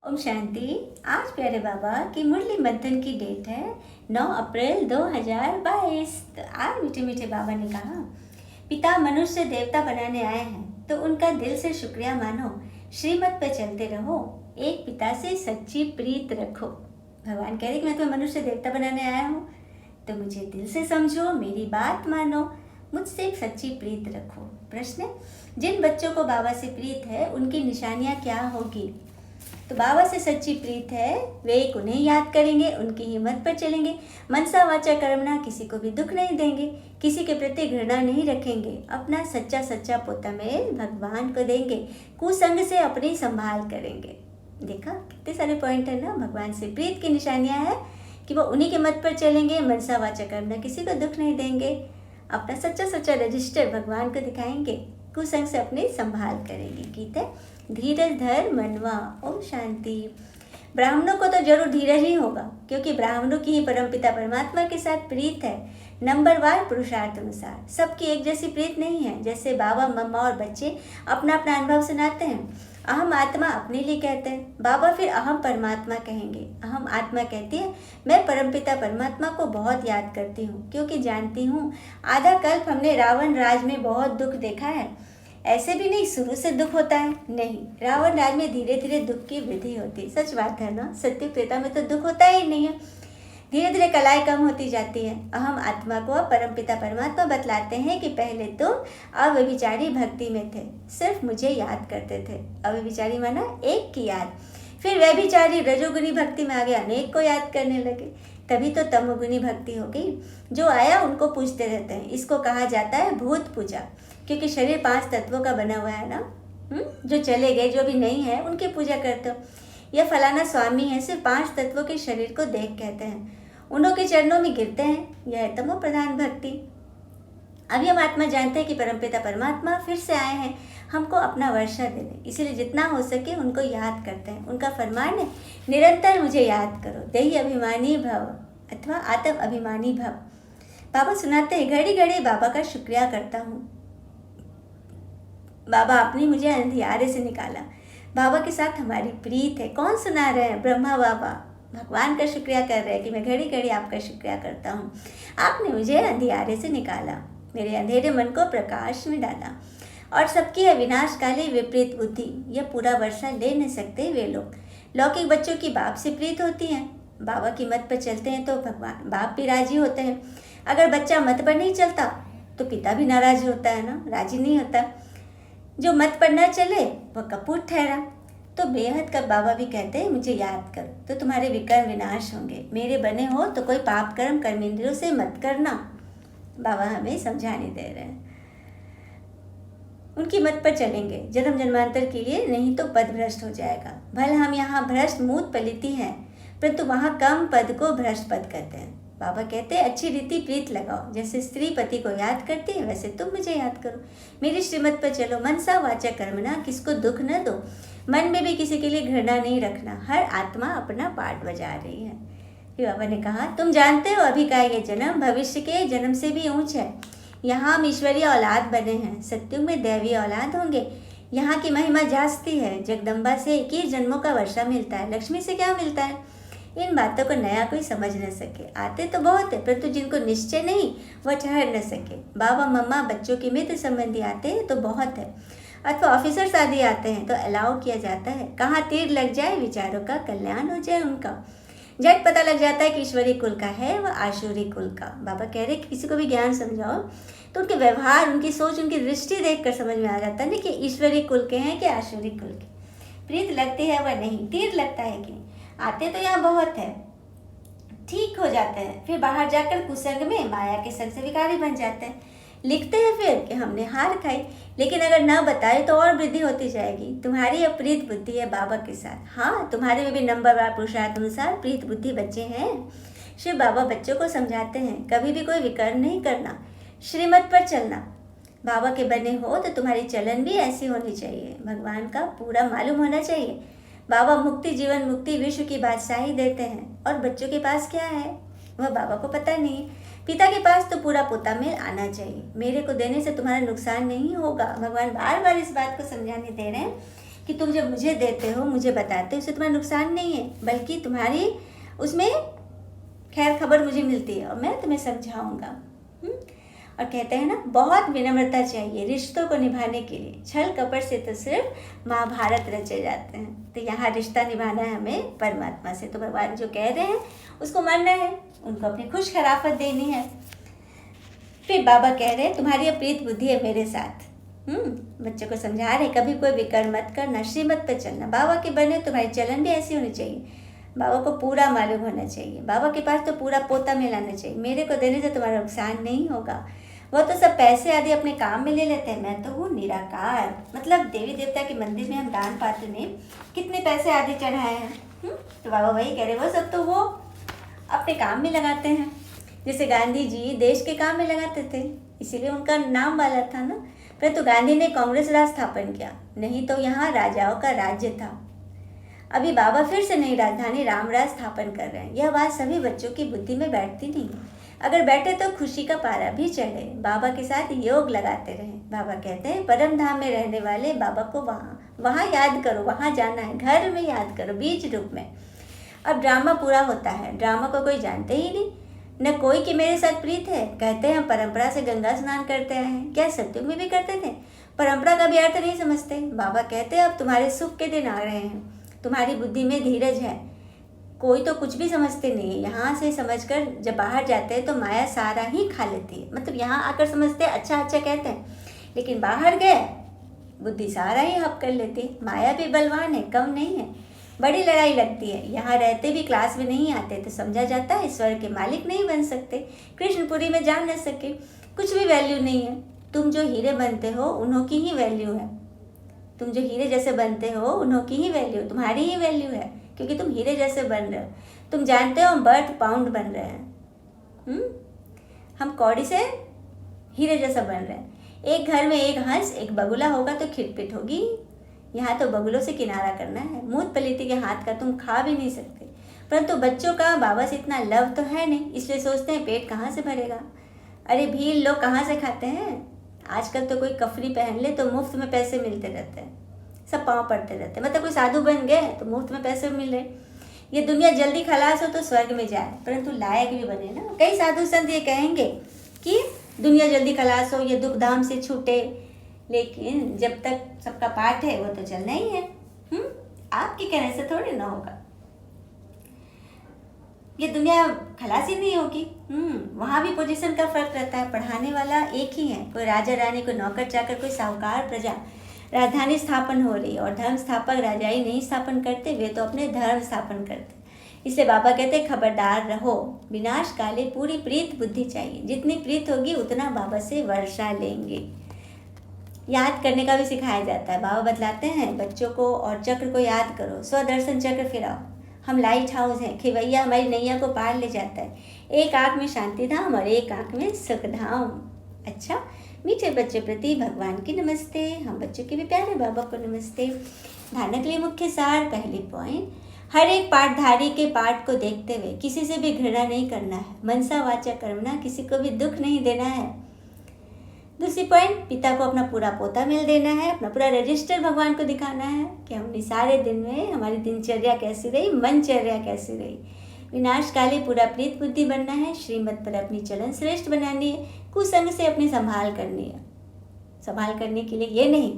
ओम शांति। आज प्यारे बाबा की मुरली मंथन की डेट है 9 अप्रैल 2022। तो आज मीठे मीठे बाबा ने कहा, पिता मनुष्य देवता बनाने आए हैं तो उनका दिल से शुक्रिया मानो, श्रीमत पे चलते रहो, एक पिता से सच्ची प्रीत रखो। भगवान कह रहे कि मैं तुम्हें मनुष्य देवता बनाने आया हूँ तो मुझे दिल से समझो, मेरी बात मानो, मुझसे एक सच्ची प्रीत रखो। प्रश्न, जिन बच्चों को बाबा से प्रीत है उनकी निशानियाँ क्या होगी? तो बाबा से सच्ची प्रीत है, वे एक उन्हें याद करेंगे, उनकी हिम्मत पर चलेंगे, मनसा वाचा कर्मणा, किसी को भी दुख नहीं देंगे, किसी के प्रति घृणा नहीं रखेंगे, अपना सच्चा सच्चा पोता मेल भगवान को देंगे, कुसंग से अपनी संभाल करेंगे। देखा कितने सारे पॉइंट है ना। भगवान से प्रीत की निशानियां है कि वो उन्हीं के मत पर चलेंगे, मनसा वाचा कर्मणा, किसी को दुख नहीं देंगे, अपना सच्चा सच्चा रजिस्टर भगवान को दिखाएंगे, कुसंग से अपनी संभाल करेंगे। गीत है, धीरज धर मनवा। ओम शांति। ब्राह्मणों को तो जरूर धीरज ही होगा क्योंकि ब्राह्मणों की ही परमपिता परमात्मा के साथ प्रीत है, नंबरवार पुरुषार्थ अनुसार। सबकी एक जैसी प्रीत नहीं है। जैसे बाबा मम्मा और बच्चे अपना अपना अनुभव सुनाते हैं, अहम आत्मा अपने लिए कहते हैं, बाबा फिर अहम परमात्मा कहेंगे। अहम आत्मा कहती है, मैं परमपिता परमात्मा को बहुत याद करती हूँ क्योंकि जानती हूँ आधा कल्प हमने रावण राज में बहुत दुख देखा है। ऐसे भी नहीं शुरू से दुख होता है, नहीं, रावण राज में धीरे धीरे दुख की वृद्धि होती। सच बात है ना। सत्य त्रेता में तो दुख होता ही नहीं है, धीरे धीरे कलाएं कम होती जाती है। अहम आत्मा को परमपिता परमात्मा बतलाते हैं कि पहले तुम अव्यभिचारी भक्ति में थे, सिर्फ मुझे याद करते थे। अव्यभिचारी माना एक की याद। फिर व्यभिचारी रजोगुनी भक्ति में आगे अनेक को याद करने लगे, तभी तो तमोगुनी भक्ति हो गई। जो आया उनको पूजते रहते हैं। इसको कहा जाता है भूत पूजा, क्योंकि शरीर 5 तत्वों का बना हुआ है ना। जो चले गए, जो भी नहीं है, उनकी पूजा करते हो। यह फलाना स्वामी है, सिर्फ 5 तत्वों के शरीर को देख कहते हैं, उन्हों के चरणों में गिरते हैं। यह है तमो प्रधान भक्ति। अभी हम आत्मा जानते हैं कि परमपिता परमात्मा फिर से आए हैं हमको अपना वर्षा देने, इसीलिए जितना हो सके उनको याद करते हैं। उनका फरमान है, निरंतर मुझे याद करो, देही अभिमानी भव अथवा आत्म अभिमानी भव। बाबा सुनाते हैं, घड़ी घड़ी बाबा का शुक्रिया करता हूँ। बाबा आपने मुझे अंधियारे से निकाला, बाबा के साथ हमारी प्रीत है। कौन सुना रहे हैं? ब्रह्मा बाबा भगवान का शुक्रिया कर रहे हैं कि मैं घड़ी घड़ी आपका शुक्रिया करता हूँ। आपने मुझे अंधियारे से निकाला, मेरे अंधेरे मन को प्रकाश में डाला। और सबकी है विनाशकाली विपरीत बुद्धि, यह पूरा वर्षा ले नहीं सकते वे लोग। लौकिक बच्चों की बाप से प्रीत होती है, बाबा की मत पर चलते हैं तो भगवान बाप भी राजी होते हैं। अगर बच्चा मत पर नहीं चलता तो पिता भी नाराज होता है ना, राजी नहीं होता। जो मत पर न चले वह कपूर ठहरा। तो बेहद का बाबा भी कहते हैं, मुझे याद करो तो तुम्हारे विकर्म विनाश होंगे। मेरे बने हो तो कोई पाप कर्म कर्मेंद्रियों से मत करना। बाबा हमें समझाने दे रहे हैं, उनकी मत पर चलेंगे जन्म जन्मांतर के लिए, नहीं तो पद भ्रष्ट हो जाएगा। भले हम यहाँ भ्रष्ट मूत पलिती हैं, परंतु वहाँ कम पद को भ्रष्ट पद कहते हैं। बाबा कहते हैं, अच्छी रीति प्रीत लगाओ, जैसे स्त्री पति को याद करती है वैसे तुम मुझे याद करो, मेरी श्रीमत पर चलो, मनसा वाचा कर्मणा, किसको दुख न दो, मन में भी किसी के लिए घृणा नहीं रखना। हर आत्मा अपना पार्ट बजा रही है। फिर बाबा ने कहा, तुम जानते हो अभी का ये जन्म भविष्य के जन्म से भी ऊंच है। यहाँ हम ईश्वरीय औलाद बने हैं, सत्युग में दैवी औलाद होंगे। यहाँ की महिमा जास्ती है, जगदम्बा से 21 जन्मों का वर्षा मिलता है, लक्ष्मी से क्या मिलता है? इन बातों को नया कोई समझ न सके। आते तो बहुत है, परंतु जिनको निश्चय नहीं वह ठहर न सके। बाबा मम्मा बच्चों के मित्र संबंधी आते हैं तो बहुत है, अथवा ऑफिसर्स आदि आते हैं तो अलाउ किया जाता है। कहाँ तीर लग जाए, विचारों का कल्याण हो जाए उनका। झट पता लग जाता है कि ईश्वरी कुल का है वह आशुरी कुल का। बाबा कह रहे कि किसी को भी ज्ञान समझाओ तो उनके व्यवहार, उनकी सोच, उनकी दृष्टि देखकर समझ में आ जाता है ना कि ईश्वरी कुल के हैं कि आशुरी कुल के। प्रीत लगती है वह नहीं, तीर लगता है कि आते तो यहाँ बहुत है, ठीक हो जाते हैं, फिर बाहर जाकर कुसंग में माया के संग से विकारी बन जाते हैं। लिखते हैं फिर कि हमने हार खाई, लेकिन अगर न बताए तो और वृद्धि होती जाएगी। तुम्हारी अब प्रीत बुद्धि है बाबा के साथ। हाँ, तुम्हारे में भी नंबरवार पुरुषार्थ अनुसार प्रीत बुद्धि बच्चे हैं। शिव बाबा बच्चों को समझाते हैं, कभी भी कोई विकर्म नहीं करना, श्रीमत पर चलना। बाबा के बने हो तो तुम्हारी चलन भी ऐसी होनी चाहिए, भगवान का पूरा मालूम होना चाहिए। बाबा मुक्ति, जीवन मुक्ति, विश्व की बादशाही देते हैं, और बच्चों के पास क्या है वह बाबा को पता नहीं। पिता के पास तो पूरा पोता मेल आना चाहिए। मेरे को देने से तुम्हारा नुकसान नहीं होगा। भगवान बार बार इस बात को समझाने दे रहे हैं कि तुम जब मुझे देते हो, मुझे बताते हो, उससे तुम्हारा नुकसान नहीं है, बल्कि तुम्हारी उसमें खैर खबर मुझे मिलती है और मैं तुम्हें समझाऊंगा। और कहते हैं ना, बहुत विनम्रता चाहिए रिश्तों को निभाने के लिए, छल कपट से तो सिर्फ महाभारत रचे जाते हैं। तो यहाँ रिश्ता निभाना है हमें परमात्मा से, तो भगवान जो कह रहे हैं उसको मानना है, उनको अपनी खुश खराफत देनी है। फिर बाबा कह रहे हैं तुम्हारी प्रीत बुद्धि है मेरे साथ। बच्चों को समझा रहे कभी कोई विकर मत करना, श्रीमत पे चलना, बाबा के बने तुम्हारी चलन भी ऐसी होनी चाहिए, बाबा को पूरा मालूम होना चाहिए, बाबा के पास तो पूरा पोता मिलाना चाहिए, मेरे को देने से तुम्हारा नुकसान नहीं होगा। वो तो सब पैसे आदि अपने काम में ले लेते हैं, मैं तो हूँ निराकार। मतलब देवी देवता के मंदिर में हम दान पात्र ने कितने पैसे आदि चढ़ाए हैं, तो बाबा वही कह रहे वो सब तो वो अपने काम में लगाते हैं। जैसे गांधी जी देश के काम में लगाते थे, इसीलिए उनका नाम वाला था ना। परंतु गांधी ने कांग्रेस राज स्थापन किया, नहीं तो यहाँ राजाओं का राज्य था। अभी बाबा फिर से नई राजधानी रामराज स्थापन कर रहे हैं। यह बात सभी बच्चों की बुद्धि में बैठती नहीं, अगर बैठे तो खुशी का पारा भी चढ़े, बाबा के साथ योग लगाते रहें। बाबा कहते हैं परम धाम में रहने वाले बाबा को वहाँ याद करो, वहाँ जाना है, घर में याद करो, बीज रूप में। अब ड्रामा पूरा होता है, ड्रामा को कोई जानते ही नहीं, न कोई कि मेरे साथ प्रीत है। कहते हैं हम परंपरा से गंगा स्नान करते आए हैं, क्या सत्युग में भी करते थे? परंपरा का भी अर्थ नहीं समझते। बाबा कहते हैं अब तुम्हारे सुख के दिन आ रहे हैं, तुम्हारी बुद्धि में धीरज है, कोई तो कुछ भी समझते नहीं है। यहाँ से समझकर जब बाहर जाते हैं तो माया सारा ही खा लेती है। मतलब यहाँ आकर समझते हैं, अच्छा अच्छा कहते हैं, लेकिन बाहर गए बुद्धि सारा ही हप कर लेती है। माया भी बलवान है, कम नहीं है, बड़ी लड़ाई लगती है। यहाँ रहते भी क्लास में नहीं आते तो समझा जाता है स्वर्ग के मालिक नहीं बन सकते, कृष्णपुरी में जा न सके, कुछ भी वैल्यू नहीं है। तुम जो हीरे बनते हो उन्हों की ही वैल्यू है, तुम जो हीरे जैसे बनते हो उन्हों की ही वैल्यू, तुम्हारी ही वैल्यू है, क्योंकि तुम हीरे जैसे बन रहे हो। तुम जानते हो हम बर्थ पाउंड बन रहे हैं, हम कौड़ी से हीरे जैसा बन रहे हैं। एक घर में एक हंस एक बगुला होगा तो खिटपिट होगी। यहाँ तो बगुलों से किनारा करना है, मूत पलीती के हाथ का तुम खा भी नहीं सकते। परंतु बच्चों का बाबा से इतना लव तो है नहीं, इसलिए सोचते हैं पेट कहाँ से भरेगा। अरे भील लोग कहाँ से खाते हैं? आजकल तो कोई कफरी पहन ले तो मुफ्त में पैसे मिलते रहते हैं, सब पाँव पड़ते रहते हैं। मतलब कोई साधु बन गए तो मुफ्त में पैसे मिल रहे। ये दुनिया जल्दी खलास हो तो स्वर्ग में जाए, परंतु लायक भी बने ना। कई साधु संत ये कहेंगे कि दुनिया जल्दी खलास हो, ये दुख धाम से छूटे, लेकिन जब तक सबका पाठ है वो तो चलना ही है। आपके कहने से थोड़ी ना होगा, ये दुनिया खलासी नहीं होगी। वहाँ भी पोजीशन का फर्क रहता है, पढ़ाने वाला एक ही है, कोई राजा रानी, कोई नौकर चाकर, कोई साहूकार प्रजा। राजधानी स्थापन हो रही है और धर्म स्थापक राजाई नहीं स्थापन करते, वे तो अपने धर्म स्थापन करते। इसलिए बाबा कहते खबरदार रहो, विनाश काले पूरी प्रीत बुद्धि चाहिए। जितनी प्रीत होगी उतना बाबा से वर्षा लेंगे। याद करने का भी सिखाया जाता है, बाबा बतलाते हैं बच्चों को, और चक्र को याद करो, स्वदर्शन चक्र फिराओ। हम लाइट हाउस हैं, खेवैया हमारी नैया को पार ले जाता है। एक आँख में शांति धाम और एक आँख में सुख धाम। अच्छा मीठे बच्चे प्रति भगवान की नमस्ते, हम बच्चों के भी प्यारे बाबा को नमस्ते। धारणा के लिए मुख्य सार, पहली पॉइंट, हर एक पाठधारी के पाठ को देखते हुए किसी से भी घृणा नहीं करना है, मनसा वाचा कर्मणा, किसी को भी दुख नहीं देना है। दूसरी पॉइंट, पिता को अपना पूरा पोता मिल देना है, अपना पूरा रजिस्टर भगवान को दिखाना है कि हमने सारे दिन में हमारी दिनचर्या कैसी रही, मनचर्या कैसी रही। विनाश काले पूरा प्रीत बुद्धि बनना है, श्रीमत पर अपनी चलन श्रेष्ठ बनानी है, कुसंग से अपनी संभाल करनी है। संभाल करने के लिए ये नहीं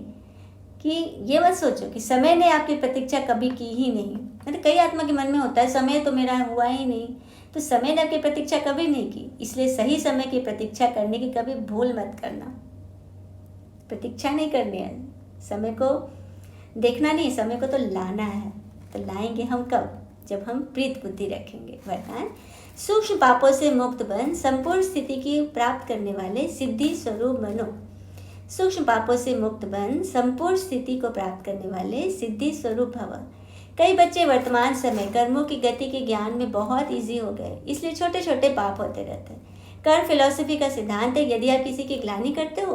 कि ये मत सोचो कि समय ने आपकी प्रतीक्षा कभी की ही नहीं। मतलब कई आत्मा के मन में होता है समय तो मेरा हुआ ही नहीं, तो समय ने आपकी प्रतीक्षा कभी नहीं की। इसलिए सही समय की प्रतीक्षा करने की कभी भूल मत करना। प्रतीक्षा नहीं करनी है, समय को देखना नहीं, समय को तो लाना है। तो लाएंगे हम कब? जब हम प्रीत बुद्धि रखेंगे। वरदान, सूक्ष्म पापों से मुक्त बन संपूर्ण स्थिति की प्राप्त करने वाले सिद्धि स्वरूप बनो। सूक्ष्म पापों से मुक्त बन संपूर्ण स्थिति को प्राप्त करने वाले सिद्धि स्वरूप भव। कई बच्चे वर्तमान समय कर्मों की गति के ज्ञान में बहुत इजी हो गए, इसलिए छोटे छोटे पाप होते रहते हैं। कर्म फिलॉसफी का सिद्धांत है, यदि आप किसी की ग्लानि करते हो,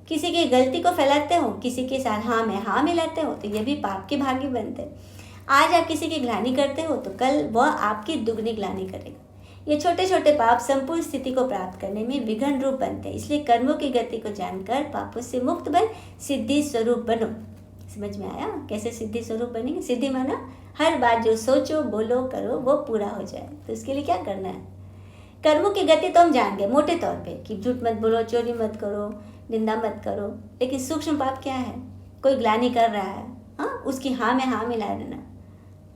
किसी की गलती को फैलाते हो, किसी के साथ हाँ में हाँ मिलाते हो, तो ये भी पाप के भागी बनते हैं। आज आप किसी की ग्लानि करते हो तो कल वह आपकी दुगनी ग्लानि करेगा। ये छोटे छोटे पाप संपूर्ण स्थिति को प्राप्त करने में विघ्न रूप बनते हैं। इसलिए कर्मों की गति को जानकर पापों से मुक्त बन सिद्धि स्वरूप बनो। समझ में आया कैसे सिद्धि स्वरूप बनेंगे? सिद्धि माना हर बात जो सोचो बोलो करो वो पूरा हो जाए। तो इसके लिए क्या करना है? कर्मों की गति तो हम जान गए मोटे तौर पे कि झूठ मत बोलो, चोरी मत करो, निंदा मत करो। लेकिन सूक्ष्म पाप क्या है? कोई ग्लानि कर रहा है, हाँ, उसकी हाँ में हाँ मिला देना,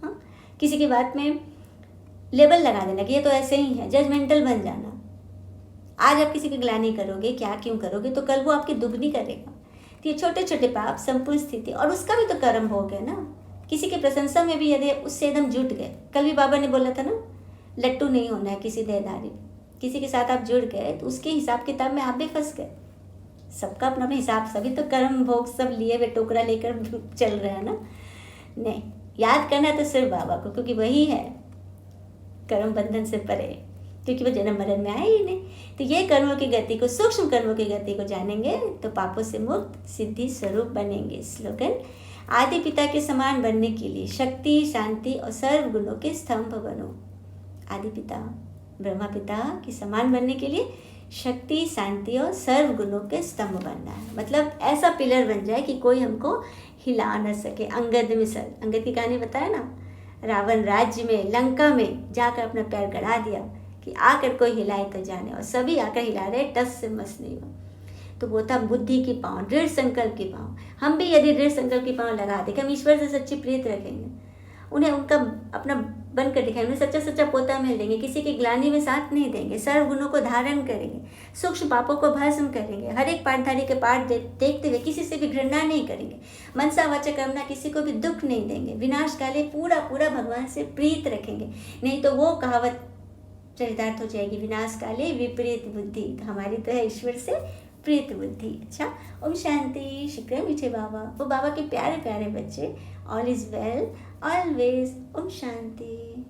हाँ, किसी की बात में लेबल लगा देना कि ये तो ऐसे ही है, जजमेंटल बन जाना। आज आप किसी की ग्लानि करोगे, क्या क्यों करोगे, तो कल वो आपकी दुगनी करेगा। तो ये छोटे छोटे पाप संपूर्ण स्थिति, और उसका भी तो कर्म हो गया ना। किसी की प्रशंसा में भी यदि उससे एकदम जुट गए, कल भी बाबा ने बोला था ना, लट्टू नहीं होना है किसी देहधारी। किसी के साथ आप जुड़ गए तो उसके हिसाब किताब में आप भी फंस गए। सबका अपना अपना हिसाब, सभी तो कर्म भोग सब लिए हुए टोकरा लेकर चल रहे हैं ना। नहीं, याद करना है तो सिर्फ बाबा को, क्योंकि वही है कर्म बंधन से परे, क्योंकि वो जन्म मरण में आए ही नहीं। तो ये कर्मों की गति को, सूक्ष्म कर्मों की गति को जानेंगे तो पापों से मुक्त सिद्धि स्वरूप बनेंगे। स्लोगन, आदि पिता के समान बनने के लिए शक्ति, शांति और सर्व गुणों के स्तंभ बनो। आदि पिता ब्रह्मा पिता के समान बनने के लिए शक्ति, शांति और सर्व गुणों के स्तंभ बनना है। मतलब ऐसा पिलर बन जाए कि कोई हमको हिला न सके। अंगद मिसल, अंगद की कहानी बताया ना, रावण राज्य में, लंका में जाकर अपना पैर गड़ा दिया कि आकर कोई हिलाए तो जाने, और सभी आकर हिला रहे, टस से मस नहीं हुआ। तो वो था बुद्धि की पाँव, दृढ़ संकल्प की पाँव। हम भी यदि दृढ़ संकल्प की पाँव लगा दे कि हम ईश्वर से सच्ची प्रीत रखेंगे, उन्हें उनका अपना बनकर दिखाएंगे, उन्हें सच्चा सच्चा पोता मिल देंगे, किसी की ग्लानि में साथ नहीं देंगे, सर्व गुणों को धारण करेंगे, सूक्ष्म पापों को भस्म करेंगे, हर एक पाठधारी के पाठ देखते हुए किसी से भी घृणा नहीं करेंगे, मनसा वाचा कर्मणा किसी को भी दुख नहीं देंगे, विनाश काले पूरा पूरा भगवान से प्रीत रखेंगे। नहीं तो वो कहावत चरितार्थ हो जाएगी, विनाश काले विपरीत बुद्धि। तो हमारी तो है ईश्वर से प्रीत बुद्धि। अच्छा, ओम शांति। शुक्र है मीठे बाबा, वो बाबा के प्यारे प्यारे बच्चे। All is well always. Om Shanti.